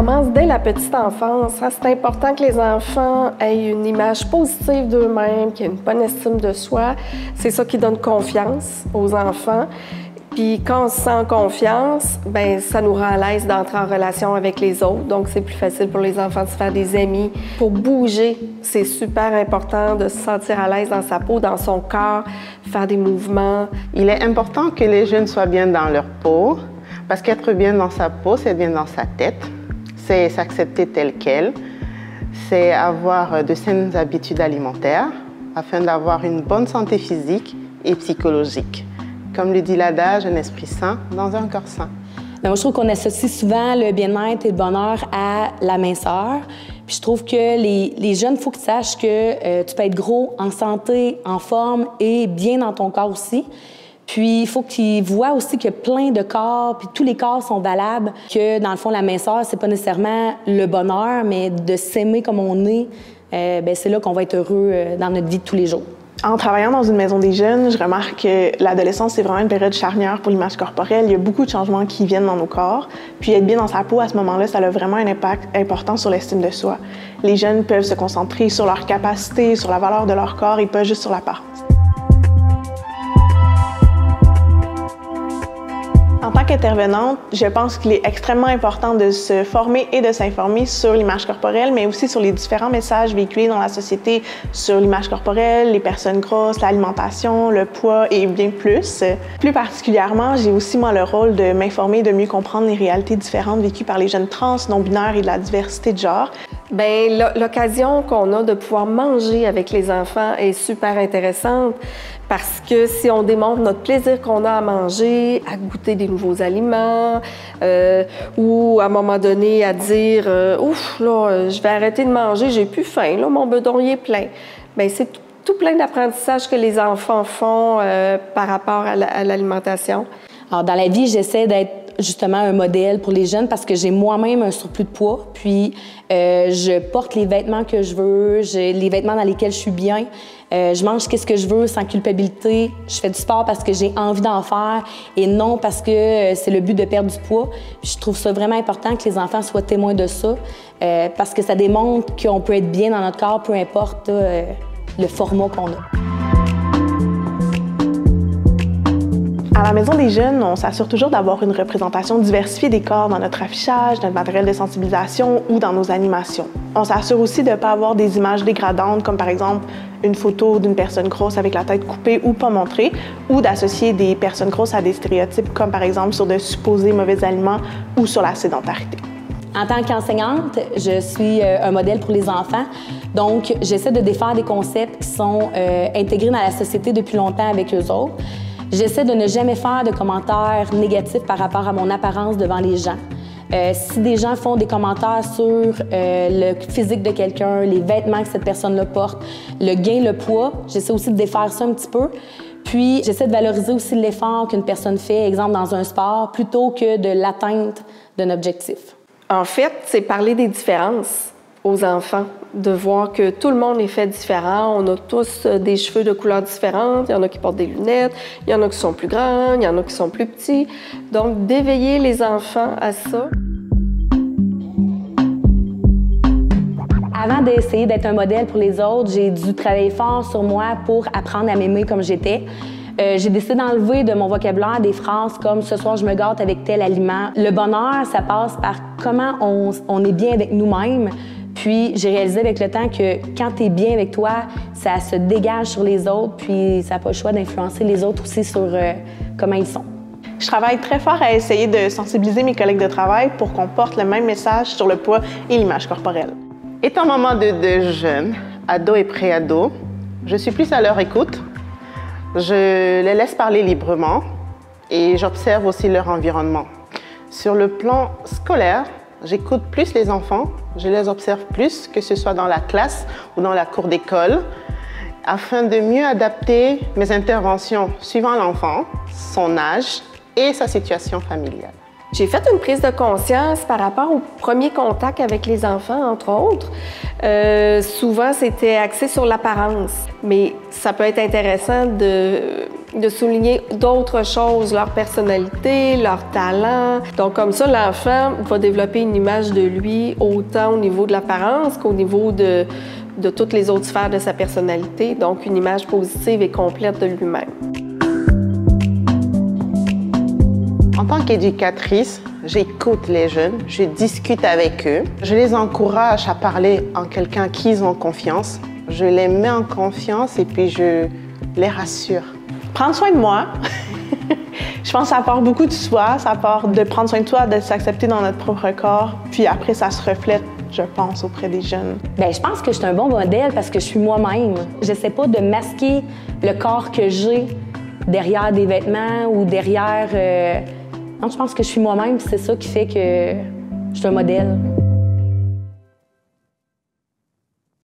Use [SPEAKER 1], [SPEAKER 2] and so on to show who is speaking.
[SPEAKER 1] commence dès la petite enfance. C'est important que les enfants aient une image positive d'eux-mêmes, qu'ils aient une bonne estime de soi. C'est ça qui donne confiance aux enfants. Puis quand on se sent en confiance, bien, ça nous rend à l'aise d'entrer en relation avec les autres. Donc, c'est plus facile pour les enfants de se faire des amis. Pour bouger, c'est super important de se sentir à l'aise dans sa peau, dans son corps, faire des mouvements.
[SPEAKER 2] Il est important que les jeunes soient bien dans leur peau, parce qu'être bien dans sa peau, c'est bien dans sa tête. C'est s'accepter tel quel. C'est avoir de saines habitudes alimentaires afin d'avoir une bonne santé physique et psychologique. Comme le dit l'adage, un esprit sain dans un corps sain.
[SPEAKER 3] Mais moi, je trouve qu'on associe souvent le bien-être et le bonheur à la minceur. Puis je trouve que les jeunes, il faut qu'ils sachent que tu peux être gros, en santé, en forme et bien dans ton corps aussi. Puis il faut qu'ils voient aussi qu'il y a plein de corps, puis tous les corps sont valables, que dans le fond, la minceur, c'est pas nécessairement le bonheur, mais de s'aimer comme on est, bien, c'est là qu'on va être heureux dans notre vie de tous les jours.
[SPEAKER 4] En travaillant dans une maison des jeunes, je remarque que l'adolescence, c'est vraiment une période charnière pour l'image corporelle. Il y a beaucoup de changements qui viennent dans nos corps. Puis être bien dans sa peau, à ce moment-là, ça a vraiment un impact important sur l'estime de soi. Les jeunes peuvent se concentrer sur leur capacité, sur la valeur de leur corps et pas juste sur l'apparence. En tant qu'intervenante, je pense qu'il est extrêmement important de se former et de s'informer sur l'image corporelle, mais aussi sur les différents messages véhiculés dans la société sur l'image corporelle, les personnes grosses, l'alimentation, le poids et bien plus. Plus particulièrement, j'ai aussi, moi, le rôle de m'informer et de mieux comprendre les réalités différentes vécues par les jeunes trans, non-binaires et de la diversité de genre.
[SPEAKER 1] Bien, l'occasion qu'on a de pouvoir manger avec les enfants est super intéressante parce que si on démontre notre plaisir qu'on a à manger, à goûter des nouveaux aliments ou à un moment donné à dire « Ouf, là, je vais arrêter de manger, j'ai plus faim, là, mon bedon il est plein », bien, c'est tout plein d'apprentissages que les enfants font par rapport à l'alimentation.
[SPEAKER 3] Alors, dans la vie, j'essaie d'être justement un modèle pour les jeunes parce que j'ai moi-même un surplus de poids, puis je porte les vêtements que je veux, j'ai les vêtements dans lesquels je suis bien, je mange qu'est-ce que je veux sans culpabilité, je fais du sport parce que j'ai envie d'en faire et non parce que c'est le but de perdre du poids. Puis je trouve ça vraiment important que les enfants soient témoins de ça parce que ça démontre qu'on peut être bien dans notre corps, peu importe le format qu'on a.
[SPEAKER 4] À la Maison des jeunes, on s'assure toujours d'avoir une représentation diversifiée des corps dans notre affichage, notre matériel de sensibilisation ou dans nos animations. On s'assure aussi de ne pas avoir des images dégradantes, comme par exemple une photo d'une personne grosse avec la tête coupée ou pas montrée, ou d'associer des personnes grosses à des stéréotypes, comme par exemple sur de supposés mauvais aliments ou sur la sédentarité.
[SPEAKER 3] En tant qu'enseignante, je suis un modèle pour les enfants. Donc, j'essaie de défaire des concepts qui sont intégrés dans la société depuis longtemps avec eux autres. J'essaie de ne jamais faire de commentaires négatifs par rapport à mon apparence devant les gens. Si des gens font des commentaires sur le physique de quelqu'un, les vêtements que cette personne-là porte, le gain, le poids, j'essaie aussi de défaire ça un petit peu. Puis, j'essaie de valoriser aussi l'effort qu'une personne fait, exemple dans un sport, plutôt que de l'atteinte d'un objectif.
[SPEAKER 1] En fait, c'est parler des différences aux enfants, de voir que tout le monde est fait différent. On a tous des cheveux de couleurs différentes. Il y en a qui portent des lunettes, il y en a qui sont plus grands, il y en a qui sont plus petits. Donc, d'éveiller les enfants à ça.
[SPEAKER 3] Avant d'essayer d'être un modèle pour les autres, j'ai dû travailler fort sur moi pour apprendre à m'aimer comme j'étais. J'ai décidé d'enlever de mon vocabulaire des phrases comme « ce soir, je me gâte avec tel aliment ». Le bonheur, ça passe par comment on est bien avec nous-mêmes. Puis, j'ai réalisé avec le temps que quand tu es bien avec toi, ça se dégage sur les autres, puis ça n'a pas le choix d'influencer les autres aussi sur comment ils sont.
[SPEAKER 4] Je travaille très fort à essayer de sensibiliser mes collègues de travail pour qu'on porte le même message sur le poids et l'image corporelle.
[SPEAKER 2] Étant maman de jeunes, ados et pré-ados, je suis plus à leur écoute. Je les laisse parler librement et j'observe aussi leur environnement. Sur le plan scolaire, j'écoute plus les enfants, je les observe plus, que ce soit dans la classe ou dans la cour d'école, afin de mieux adapter mes interventions suivant l'enfant, son âge et sa situation familiale.
[SPEAKER 1] J'ai fait une prise de conscience par rapport au premier contact avec les enfants, entre autres. Souvent, c'était axé sur l'apparence, mais ça peut être intéressant de souligner d'autres choses, leur personnalité, leur talent. Donc, comme ça, l'enfant va développer une image de lui autant au niveau de l'apparence qu'au niveau de toutes les autres sphères de sa personnalité, donc une image positive et complète de lui-même.
[SPEAKER 2] En tant qu'éducatrice, j'écoute les jeunes, je discute avec eux. Je les encourage à parler en quelqu'un qu'ils ont confiance. Je les mets en confiance et puis je les rassure.
[SPEAKER 4] Prendre soin de moi. Je pense que ça part beaucoup de soi, ça part de prendre soin de soi, de s'accepter dans notre propre corps. Puis après, ça se reflète, je pense, auprès des jeunes.
[SPEAKER 3] Bien, je pense que je suis un bon modèle parce que je suis moi-même. J'essaie pas de masquer le corps que j'ai derrière des vêtements ou derrière... Non, je pense que je suis moi-même, c'est ça qui fait que je suis un modèle.